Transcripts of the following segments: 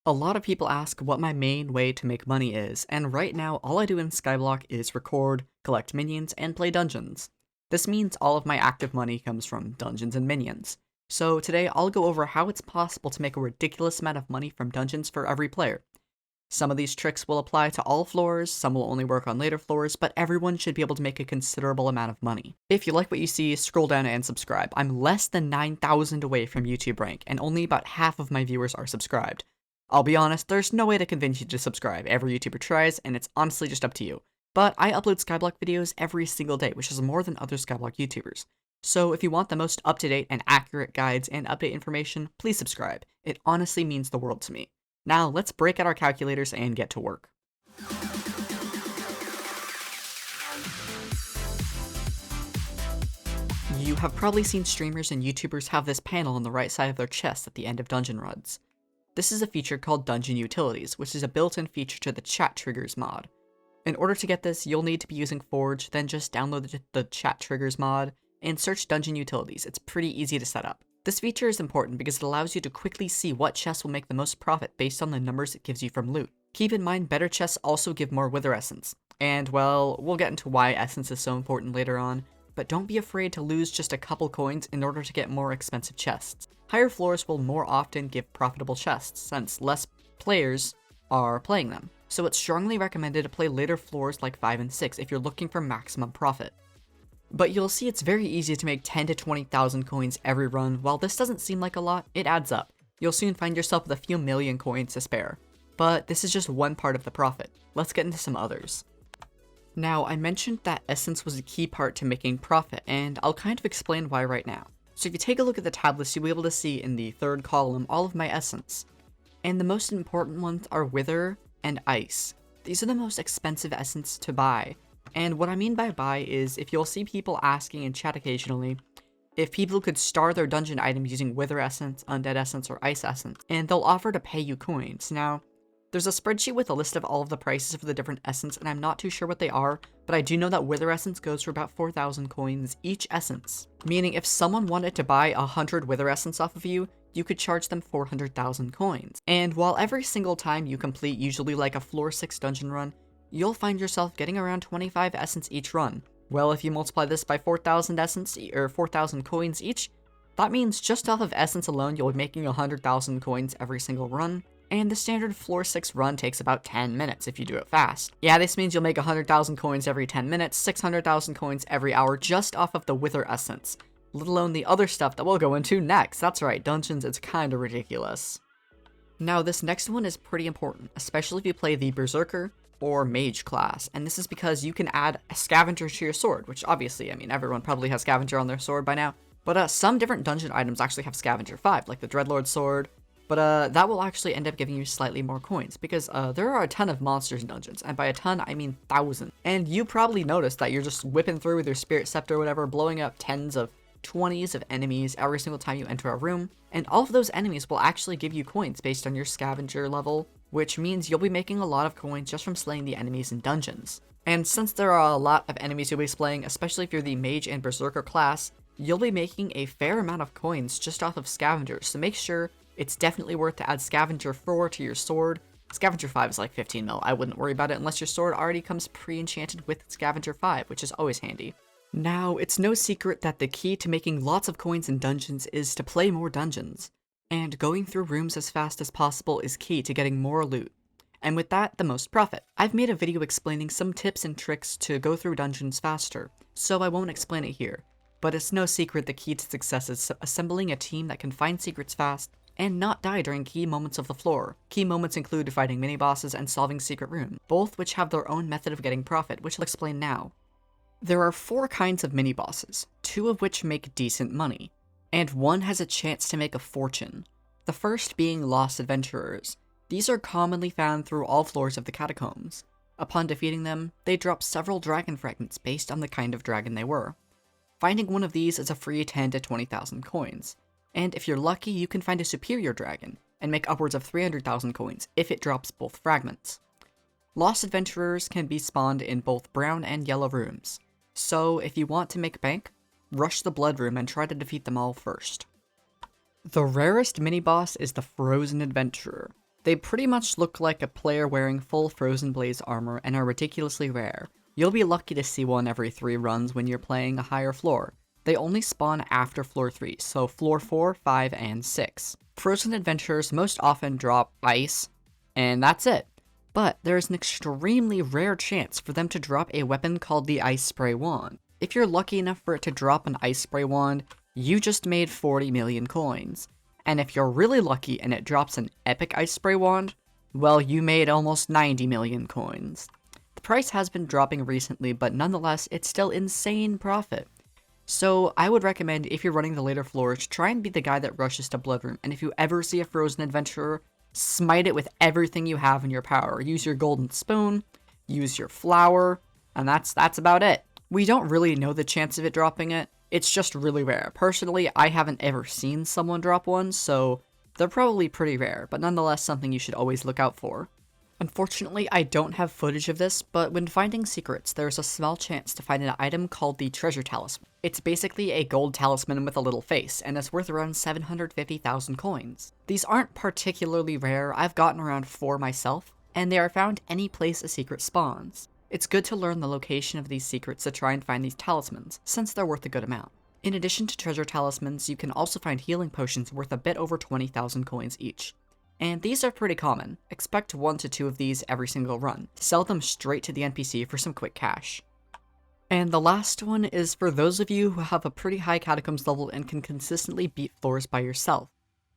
A lot of people ask what my main way to make money is, and right now all I do in Skyblock is record, collect minions, and play dungeons. This means all of my active money comes from dungeons and minions. So today I'll go over how it's possible to make a ridiculous amount of money from dungeons for every player. Some of these tricks will apply to all floors, some will only work on later floors, but everyone should be able to make a considerable amount of money. If you like what you see, scroll down and subscribe. I'm less than 9,000 away from YouTube rank, and only about half of my viewers are subscribed. I'll be honest, there's no way to convince you to subscribe. Every YouTuber tries, and it's honestly just up to you. But I upload Skyblock videos every single day, which is more than other Skyblock YouTubers. So if you want the most up-to-date and accurate guides and update information, please subscribe. It honestly means the world to me. Now, let's break out our calculators and get to work. You have probably seen streamers and YouTubers have this panel on the right side of their chest at the end of dungeon runs. This is a feature called Dungeon Utilities, which is a built-in feature to the Chat Triggers mod. In order to get this, you'll need to be using Forge, then just download the Chat Triggers mod, and search Dungeon Utilities. It's pretty easy to set up. This feature is important because it allows you to quickly see what chests will make the most profit based on the numbers it gives you from loot. Keep in mind, better chests also give more Wither Essence. And well, we'll get into why Essence is so important later on, but don't be afraid to lose just a couple coins in order to get more expensive chests. Higher floors will more often give profitable chests, since less players are playing them. So it's strongly recommended to play later floors like 5 and 6 if you're looking for maximum profit. But you'll see it's very easy to make 10 to 20,000 coins every run. While this doesn't seem like a lot, it adds up. You'll soon find yourself with a few million coins to spare. But this is just one part of the profit. Let's get into some others. Now, I mentioned that Essence was a key part to making profit, and I'll kind of explain why right now. So if you take a look at the tab list, you'll be able to see in the third column all of my Essence. And the most important ones are Wither and Ice. These are the most expensive Essence to buy. And what I mean by buy is, if you'll see people asking in chat occasionally, if people could star their dungeon items using Wither Essence, Undead Essence, or Ice Essence, and they'll offer to pay you coins. Now, there's a spreadsheet with a list of all of the prices for the different Essence, and I'm not too sure what they are, but I do know that Wither Essence goes for about 4,000 coins each Essence. Meaning if someone wanted to buy 100 Wither Essence off of you, you could charge them 400,000 coins. And while every single time you complete usually like a floor 6 dungeon run, you'll find yourself getting around 25 Essence each run. Well, if you multiply this by 4,000 Essence, or 4,000 coins each, that means just off of Essence alone you'll be making 100,000 coins every single run. And the standard floor 6 run takes about 10 minutes if you do it fast. Yeah, this means you'll make 100,000 coins every 10 minutes, 600,000 coins every hour just off of the Wither Essence. Let alone the other stuff that we'll go into next. That's right, dungeons, it's kinda ridiculous. Now, this next one is pretty important, especially if you play the Berserker or Mage class, and this is because you can add a Scavenger to your sword, which obviously, I mean, everyone probably has Scavenger on their sword by now, but some different dungeon items actually have Scavenger 5, like the Dreadlord sword, but that will actually end up giving you slightly more coins, because there are a ton of monsters in dungeons, and by a ton, I mean thousands. And you probably noticed that you're just whipping through with your Spirit Scepter or whatever, blowing up 20s of enemies every single time you enter a room, and all of those enemies will actually give you coins based on your Scavenger level, which means you'll be making a lot of coins just from slaying the enemies in dungeons. And since there are a lot of enemies you'll be slaying, especially if you're the Mage and Berserker class, you'll be making a fair amount of coins just off of Scavengers, so make sure it's definitely worth to add Scavenger 4 to your sword. Scavenger 5 is like 15 mil, I wouldn't worry about it unless your sword already comes pre-enchanted with Scavenger 5, which is always handy. Now, it's no secret that the key to making lots of coins in dungeons is to play more dungeons. And going through rooms as fast as possible is key to getting more loot. And with that, the most profit. I've made a video explaining some tips and tricks to go through dungeons faster, so I won't explain it here. But it's no secret the key to success is assembling a team that can find secrets fast and not die during key moments of the floor. Key moments include fighting mini-bosses and solving secret rooms, both which have their own method of getting profit, which I'll explain now. There are 4 kinds of mini-bosses, 2 of which make decent money, and 1 has a chance to make a fortune. The first being Lost Adventurers. These are commonly found through all floors of the catacombs. Upon defeating them, they drop several dragon fragments based on the kind of dragon they were. Finding one of these is a free 10 to 20,000 coins. And if you're lucky, you can find a superior dragon, and make upwards of 300,000 coins if it drops both fragments. Lost Adventurers can be spawned in both brown and yellow rooms, so if you want to make bank, rush the blood room and try to defeat them all first. The rarest mini-boss is the Frozen Adventurer. They pretty much look like a player wearing full Frozen Blaze armor and are ridiculously rare. You'll be lucky to see one every 3 runs when you're playing a higher floor. They only spawn after floor 3, so floor 4, 5, and 6. Frozen adventurers most often drop ice, and that's it. But there is an extremely rare chance for them to drop a weapon called the Ice Spray Wand. If you're lucky enough for it to drop an Ice Spray Wand, you just made 40 million coins. And if you're really lucky and it drops an epic Ice Spray Wand, well, you made almost 90 million coins. The price has been dropping recently, but nonetheless, it's still insane profit. So I would recommend, if you're running the later floors, try and be the guy that rushes to Bloodroom, and if you ever see a Frozen Adventurer, smite it with everything you have in your power. Use your golden spoon, use your flower, and that's about it. We don't really know the chance of it dropping it. It's just really rare. Personally, I haven't ever seen someone drop one, so they're probably pretty rare, but nonetheless something you should always look out for. Unfortunately, I don't have footage of this, but when finding secrets, there's a small chance to find an item called the Treasure Talisman. It's basically a gold talisman with a little face, and it's worth around 750,000 coins. These aren't particularly rare. I've gotten around 4 myself, and they are found any place a secret spawns. It's good to learn the location of these secrets to try and find these talismans, since they're worth a good amount. In addition to treasure talismans, you can also find healing potions worth a bit over 20,000 coins each. And these are pretty common. Expect 1 to 2 of these every single run. Sell them straight to the NPC for some quick cash. And the last one is for those of you who have a pretty high catacombs level and can consistently beat floors by yourself.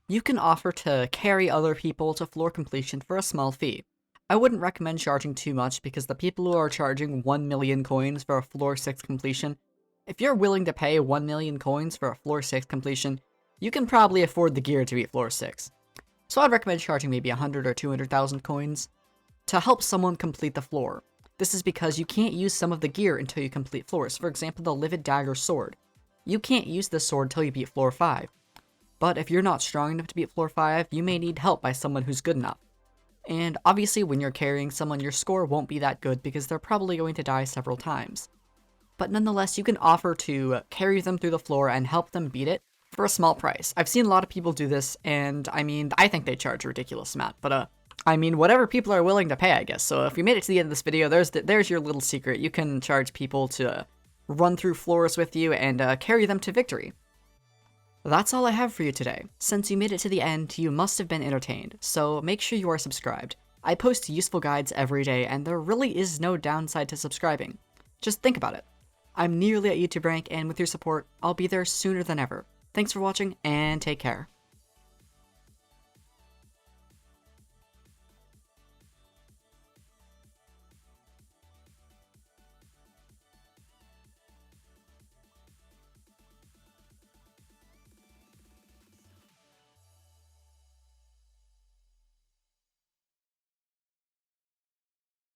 You can offer to carry other people to floor completion for a small fee. I wouldn't recommend charging too much because the people who are charging 1 million coins for a floor 6 completion, if you're willing to pay 1 million coins for a floor 6 completion, you can probably afford the gear to beat floor 6. So I'd recommend charging maybe 100 or 200,000 coins to help someone complete the floor. This is because you can't use some of the gear until you complete floors. For example, the Livid Dagger sword. You can't use this sword until you beat floor 5. But if you're not strong enough to beat floor 5, you may need help by someone who's good enough. And obviously when you're carrying someone, your score won't be that good because they're probably going to die several times. But nonetheless, you can offer to carry them through the floor and help them beat it for a small price. I've seen a lot of people do this, and I mean, I think they charge a ridiculous amount, but I mean, whatever people are willing to pay, I guess. So if you made it to the end of this video, there's your little secret. You can charge people to run through floors with you and carry them to victory. That's all I have for you today. Since you made it to the end, you must have been entertained, so make sure you are subscribed. I post useful guides every day, and there really is no downside to subscribing. Just think about it. I'm nearly at YouTube rank, and with your support, I'll be there sooner than ever. Thanks for watching, and take care.